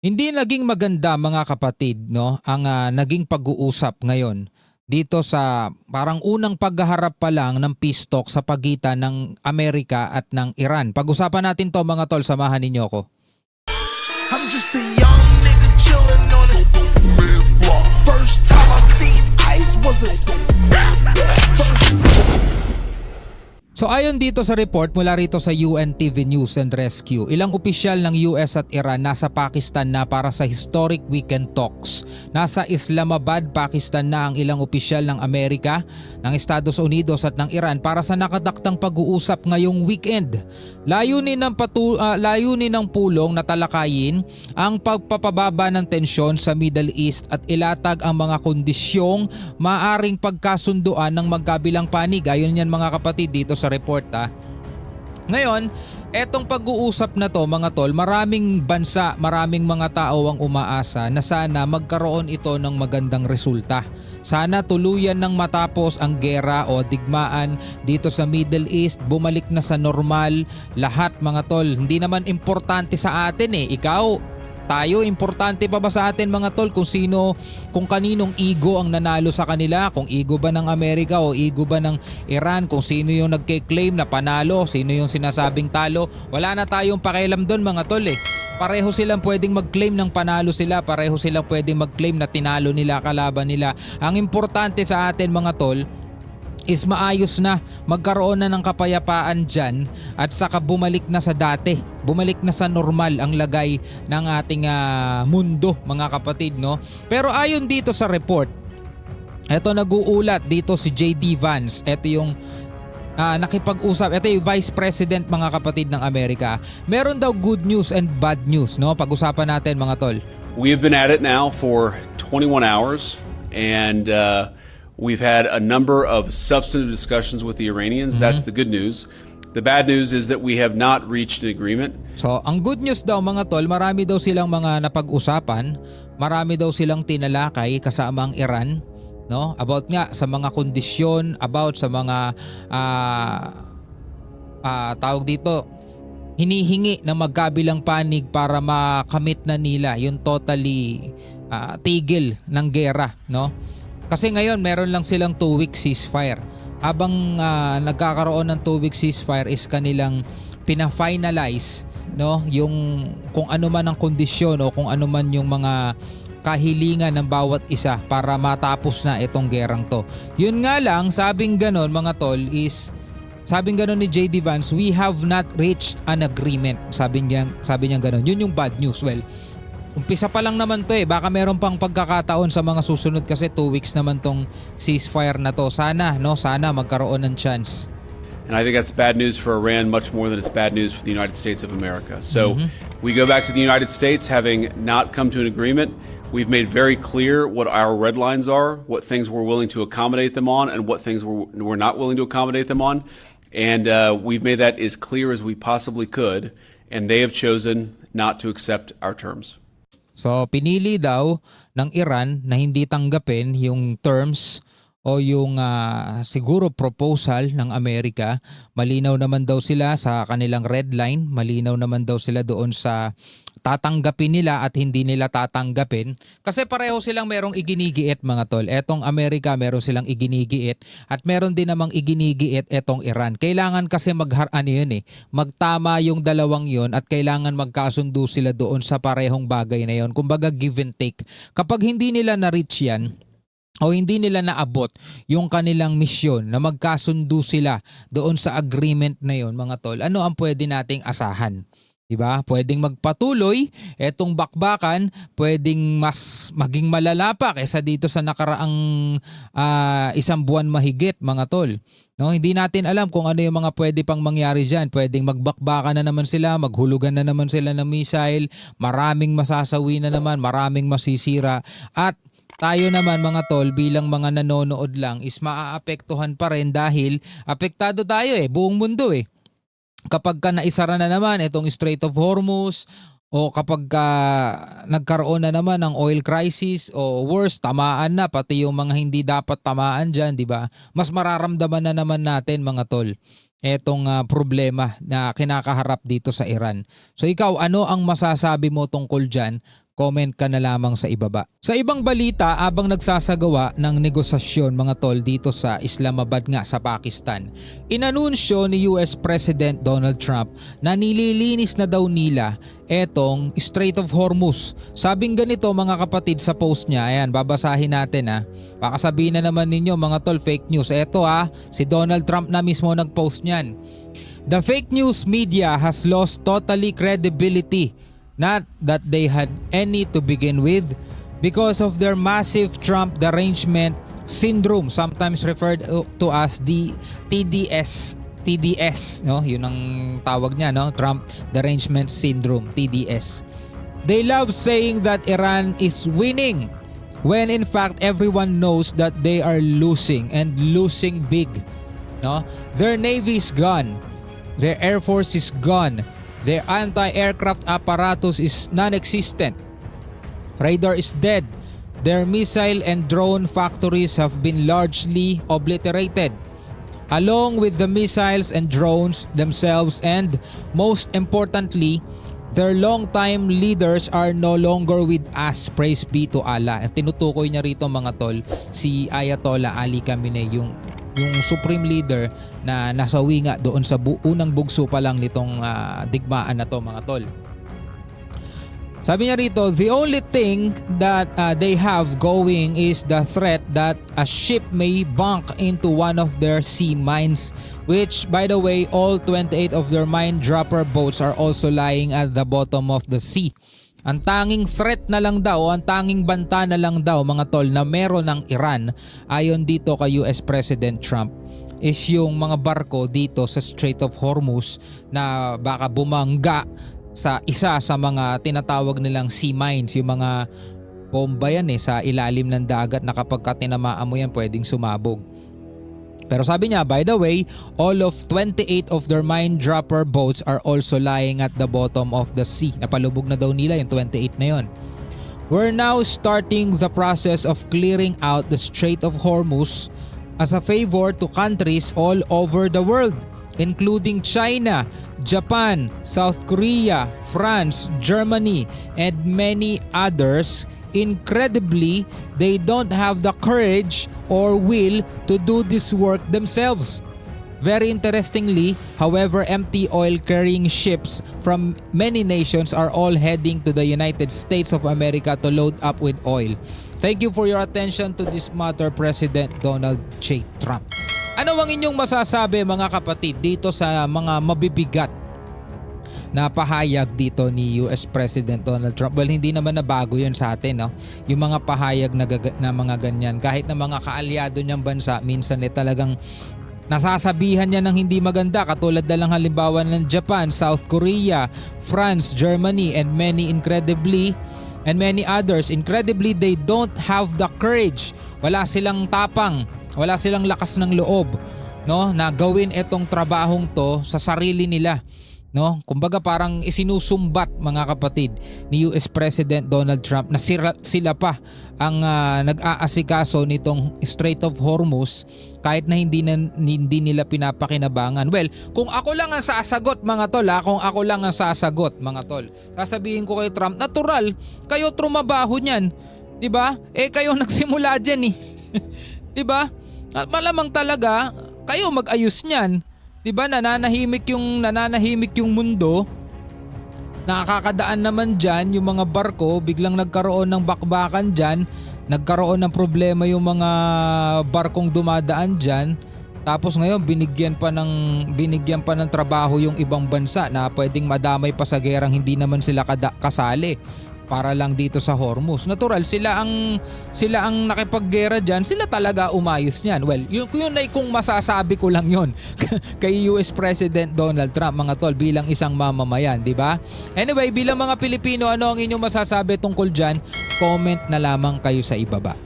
Hindi naging maganda mga kapatid, no, ang naging pag-uusap ngayon dito sa parang unang paghaharap pa lang ng peace talk sa pagitan ng Amerika at ng Iran. Pag-usapan natin 'to mga tol, samahan ninyo ko. I'm just a young nigga chillin' on it. First time I seen ice was a So ayon dito sa report mula rito sa UNTV News and Rescue, ilang opisyal ng US at Iran nasa Pakistan na para sa historic weekend talks. Nasa Islamabad, Pakistan na ang ilang opisyal ng Amerika, ng Estados Unidos at ng Iran para sa nakadaktang pag-uusap ngayong weekend. Layunin ng pulong na talakayin ang pagpapababa ng tensyon sa Middle East at ilatag ang mga kondisyong maaring pagkasunduan ng magkabilang panig. Ayon yan mga kapatid dito sa report. Ngayon, etong pag-uusap na to mga tol, maraming bansa, maraming mga tao ang umaasa na sana magkaroon ito ng magandang resulta. Sana tuluyan nang matapos ang gera o digmaan dito sa Middle East, bumalik na sa normal lahat mga tol. Hindi naman importante sa atin tayo, importante pa ba sa atin mga tol kung kaninong ego ang nanalo sa kanila, kung ego ba ng Amerika o ego ba ng Iran, kung sino yung nagke-claim na panalo, sino yung sinasabing talo, wala na tayong pakialam doon mga tol Pareho silang pwedeng mag-claim ng panalo sila, pareho silang pwedeng mag-claim na tinalo nila kalaban nila. Ang importante sa atin mga tol is maayos na, magkaroon na ng kapayapaan dyan at saka bumalik na sa dati, bumalik na sa normal ang lagay ng ating mundo mga kapatid, no? Pero ayon dito sa report, eto nag-uulat dito si J.D. Vance, eto yung nakipag-usap, ito yung Vice President mga kapatid ng Amerika. Meron daw good news and bad news, no? Pag-usapan natin mga tol. We have been at it now for 21 hours and we've had a number of substantive discussions with the Iranians. That's the good news. The bad news is that we have not reached an agreement. So, ang good news daw mga tol, marami daw silang mga napag-usapan, marami daw silang tinalakay kasama ang Iran, no? About nga sa mga kondisyon, about sa mga tawag dito, hinihingi ng magkabilang panig para makamit na nila yung totally tigil ng gera, no? Kasi ngayon meron lang silang 2-week ceasefire. Habang nagkakaroon ng 2-week ceasefire is kanilang pina-finalize, no, yung kung ano man ang kondisyon o kung ano man yung mga kahilingan ng bawat isa para matapos na itong gerang to. Yun nga lang, sabing ganon mga tol sabing ganon ni J.D. Vance, we have not reached an agreement. Sabi niya ganon. Yun yung bad news. Well, umpisa pa lang naman to baka meron pang pagkakataon sa mga susunod kasi 2 weeks naman tong ceasefire na to. Sana magkaroon ng chance. And I think that's bad news for Iran much more than it's bad news for the United States of America. So we go back to the United States having not come to an agreement. We've made very clear what our red lines are, what things we're willing to accommodate them on, and what things we're not willing to accommodate them on. And we've made that as clear as we possibly could, and they have chosen not to accept our terms. So pinili daw ng Iran na hindi tanggapin yung terms o yung siguro proposal ng Amerika. Malinaw naman daw sila sa kanilang red line, malinaw naman daw sila doon sa tatanggapin nila at hindi nila tatanggapin. Kasi pareho silang merong iginigiit mga tol. Etong Amerika meron silang iginigiit at meron din namang iginigiit etong Iran. Kailangan kasi magtama yung dalawang yon at kailangan magkasundo sila doon sa parehong bagay na yon. Kumbaga give and take. Kapag hindi nila na-reach yan, o hindi nila naabot yung kanilang misyon na magkasundo sila doon sa agreement na yon mga tol, ano ang pwede nating asahan? Diba? Pwedeng magpatuloy etong bakbakan, pwedeng mas maging malala pa kaysa dito sa nakaraang isang buwan mahigit mga tol. No, hindi natin alam kung ano yung mga pwede pang mangyari diyan. Pwedeng magbakbakan na naman sila, maghulugan na naman sila ng missile, maraming masasawi na naman, maraming masisira at tayo naman mga tol bilang mga nanonood lang is maaapektuhan pa rin dahil apektado tayo buong mundo Kapag ka naisara na naman itong Strait of Hormuz o kapag nagkaroon na naman ng oil crisis o worse, tamaan na pati yung mga hindi dapat tamaan dyan, di ba? Mas mararamdaman na naman natin mga tol etong problema na kinakaharap dito sa Iran. So ikaw, ano ang masasabi mo tungkol dyan? Comment ka na lamang sa ibaba. Sa ibang balita, abang nagsasagawa ng negosasyon mga tol dito sa Islamabad nga sa Pakistan, inanunsyo ni US President Donald Trump na nililinis na daw nila etong Strait of Hormuz. Sabing ganito mga kapatid sa post niya, ayan babasahin natin ha. Baka sabihin na naman ninyo mga tol fake news. Eto ha, si Donald Trump na mismo nagpost niyan. The fake news media has lost totally credibility. Not that they had any to begin with because of their massive Trump derangement syndrome, sometimes referred to as the TDS, no? Yun ang tawag niya, no? Trump derangement syndrome, TDS. They love saying that Iran is winning when in fact everyone knows that they are losing and losing big, no? Their navy is gone. Their air force is gone. Their anti-aircraft apparatus is non-existent. Radar is dead. Their missile and drone factories have been largely obliterated, along with the missiles and drones themselves, and most importantly, their longtime leaders are no longer with us. Praise be to Allah. At tinutukoy niya rito mga tol si Ayatollah Ali Khamenei, yung supreme leader na nasawi nga doon sa unang bugso pa lang nitong digmaan na to mga tol. Sabi niya rito, the only thing that they have going is the threat that a ship may bunk into one of their sea mines, which by the way all 28 of their mine dropper boats are also lying at the bottom of the sea. Ang tanging threat na lang daw, ang tanging banta na lang daw mga tol na meron ng Iran ayon dito kay US President Trump is yung mga barko dito sa Strait of Hormuz na baka bumangga sa isa sa mga tinatawag nilang sea mines, yung mga bomba yan sa ilalim ng dagat na kapag tinamaan mo yan pwedeng sumabog. Pero sabi niya, by the way, all of 28 of their mine dropper boats are also lying at the bottom of the sea. Napalubog na daw nila yung 28 na yon. We're now starting the process of clearing out the Strait of Hormuz as a favor to countries all over the world, including China, Japan, South Korea, France, Germany, and many others. Incredibly, they don't have the courage or will to do this work themselves. Very interestingly, however, empty oil-carrying ships from many nations are all heading to the United States of America to load up with oil. Thank you for your attention to this matter, President Donald J. Trump. Ano ang inyong masasabi mga kapatid dito sa mga mabibigat na pahayag dito ni US President Donald Trump? Well, hindi naman na bago yan sa atin, no? Yung mga pahayag na mga ganyan. Kahit na mga kaalyado niyang bansa, minsan talagang nasasabihan niya ng hindi maganda. Katulad na lang halimbawa ng Japan, South Korea, France, Germany, and many others. Incredibly, they don't have the courage. Wala silang tapang. Wala silang lakas ng loob, no, na gawin itong trabahong to sa sarili nila. No, kumbaga parang isinusumbat mga kapatid ni US President Donald Trump na sila pa ang nag-aasikaso nitong Strait of Hormuz kahit na hindi nila pinapakinabangan. Well, kung ako lang ang sasagot mga tol, kung ako lang ang sasagot mga tol, sasabihin ko kay Trump, natural, kayo trumabaho niyan, 'di ba? Kayo nagsimula diyan eh. 'Di ba? At malamang talaga kayo mag-ayos niyan. 'Di ba nananahimik yung mundo. Nakakadaan naman diyan yung mga barko, biglang nagkaroon ng bakbakan diyan, nagkaroon ng problema yung mga barkong dumadaan diyan. Tapos ngayon binigyan pa ng trabaho yung ibang bansa na pwedeng madamay pa sa gerang hindi naman sila kasali para lang dito sa Hormuz. Natural, sila ang nakipaggera diyan, sila talaga umayos niyan. Well, yun ay kung masasabi ko lang yun kay US President Donald Trump mga tol bilang isang mamamayan, di ba? Anyway, bilang mga Pilipino, ano ang inyong masasabi tungkol diyan? Comment na lamang kayo sa ibaba.